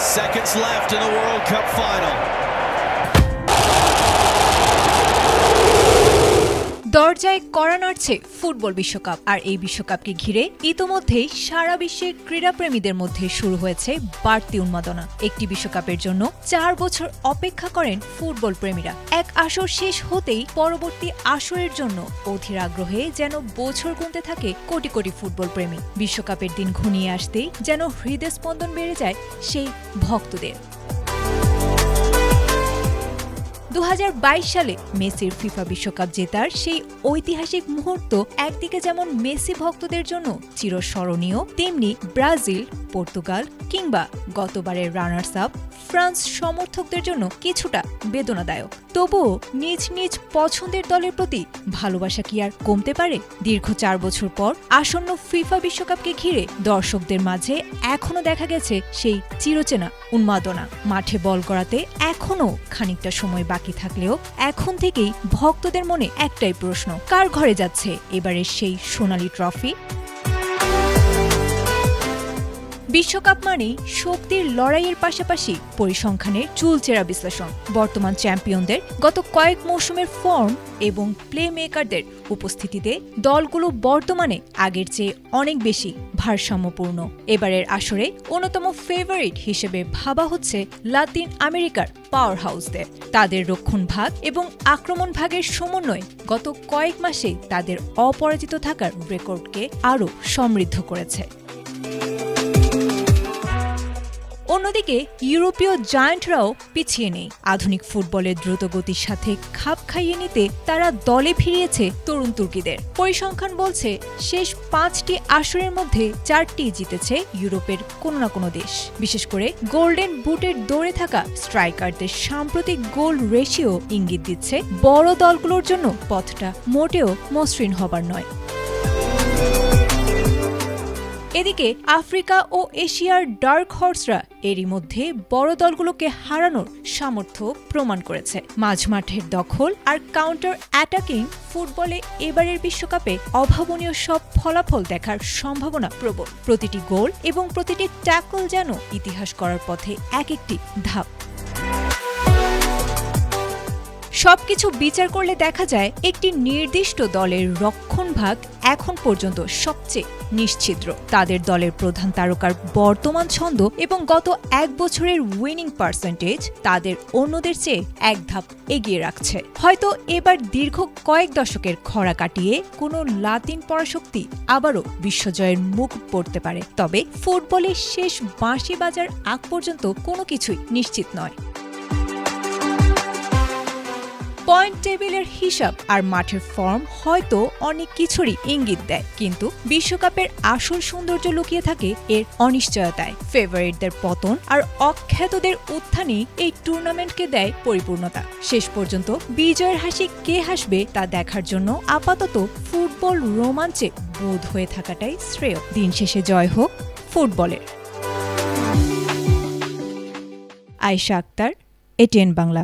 Seconds left in the World Cup final. দরজায় কড়া নাড়ছে football বিশ্বকাপ। আর এই বিশ্বকাপকে ঘিরে ইতোমধ্যেই সারা বিশ্বের ক্রীড়াপ্রেমীদের মধ্যে শুরু হয়েছে বাড়তি উন্মাদনা। একটি বিশ্বকাপের জন্য 4 বছর অপেক্ষা করেন ফুটবল প্রেমীরা। এক আসর শেষ হতেই পরবর্তী আসরের জন্য অধীর আগ্রহে যেন বছর গুনতে থাকে কোটি কোটি ফুটবল প্রেমী। বিশ্বকাপের দিন ঘনিয়ে আসতেই যেন হৃদস্পন্দন বেড়ে যায় সেই ভক্তদের। 2022 সালে মেসির ফিফা বিশ্বকাপ জেতার সেই ঐতিহাসিক মুহূর্ত একদিকে যেমন মেসি ভক্তদের জন্য চিরস্মরণীয়, তেমনি ব্রাজিল, পর্তুগাল কিংবা গতবারের রানার্স আপ ফ্রান্স সমর্থকদের জন্য কিছুটা বেদনাদায়ক। তবুও নিজ নিজ পছন্দের দলের প্রতি ভালোবাসা কি আর কমতে পারে? দীর্ঘ 4 বছর পর আসন্ন ফিফা বিশ্বকাপকে ঘিরে দর্শকদের মাঝে এখনো দেখা গেছে সেই চিরচেনা উন্মাদনা। মাঠে বল গড়াতে এখনো খানিকটা সময় বাকি থাকলেও এখন থেকেই ভক্তদের মনে একটাই প্রশ্ন, কার ঘরে যাচ্ছে এবারের সেই সোনালী ট্রফি? বিশ্বকাপ মানেই শক্তির লড়াইয়ের পাশাপাশি পরিসংখ্যানের চুলচেরা বিশ্লেষণ। বর্তমান চ্যাম্পিয়নদের গত কয়েক মৌসুমের ফর্ম এবং প্লে মেকারদের উপস্থিতিতে দলগুলো বর্তমানে আগের চেয়ে অনেক বেশি ভারসাম্যপূর্ণ। এবারের আসরে অন্যতম ফেভারিট হিসেবে ভাবা হচ্ছে লাতিন আমেরিকার পাওয়ার হাউসদের। তাদের রক্ষণভাগ এবং আক্রমণ ভাগের সমন্বয় গত কয়েক মাসে তাদের অপরাজিত থাকার রেকর্ডকে আরও সমৃদ্ধ করেছে। অন্যদিকে ইউরোপীয় জায়ান্টরাও পিছিয়ে নেই। আধুনিক ফুটবলের দ্রুতগতির সাথে খাপ খাইয়ে নিতে তারা দলে ফিরিয়েছে তরুণ তুর্কিদের। পরিসংখ্যান বলছে শেষ 5টি আসরের মধ্যে 4টি জিতেছে ইউরোপের কোনো না কোনো দেশ। বিশেষ করে গোল্ডেন বুটের দৌড়ে থাকা স্ট্রাইকারদের সাম্প্রতিক গোল রেশিও ইঙ্গিত দিচ্ছে বড় দলগুলোর জন্য পথটা মোটেও মসৃণ হবার নয়। এদিকে আফ্রিকা ও এশিয়ার ডার্ক হর্সরা এরই মধ্যে বড় দলগুলোকে হারানোর সামর্থ্য প্রমাণ করেছে। মাঝমাঠের দখল আর কাউন্টার অ্যাটাকিং ফুটবলে এবারের বিশ্বকাপে অভাবনীয় সব ফলাফল দেখার সম্ভাবনা প্রবল। প্রতিটি গোল এবং প্রতিটি ট্যাকল যেন ইতিহাস করার পথে এক একটি ধাপ। সবকিছু বিচার করলে দেখা যায় একটি নির্দিষ্ট দলের রক্ষণভাগ এখন পর্যন্ত সবচেয়ে নিশ্ছিদ্র। তাদের দলের প্রধান তারকার বর্তমান ছন্দ এবং গত 1 বছরের উইনিং পার্সেন্টেজ তাদের অন্যদের চেয়ে এক ধাপ এগিয়ে রাখছে। হয়তো এবার দীর্ঘ কয়েক দশকের খরা কাটিয়ে কোনো লাতিন পরাশক্তি আবারও বিশ্বজয়ের মুখ পড়তে পারে। তবে ফুটবলের শেষ বাঁশি বাজার আগ পর্যন্ত কোনো কিছুই নিশ্চিত নয়। পয়েন্ট টেবিলের হিসাব আর মাঠের ফর্ম হয়তো অনেক কিছুরই ইঙ্গিত দেয়, কিন্তু বিশ্বকাপের আসল সৌন্দর্য লুকিয়ে থাকে এর অনিশ্চয়তায়। ফেভারিটদের পতন আর অখ্যাতদের উত্থানই এই টুর্নামেন্টকে দেয় পরিপূর্ণতা। শেষ পর্যন্ত বিজয়ের হাসি কে হাসবে তা দেখার জন্য আপাতত ফুটবল রোমাঞ্চে বোধ হয়ে থাকাটাই শ্রেয়। দিন শেষে জয় হোক ফুটবলের। আয়েশা আক্তার, এটিএন বাংলা।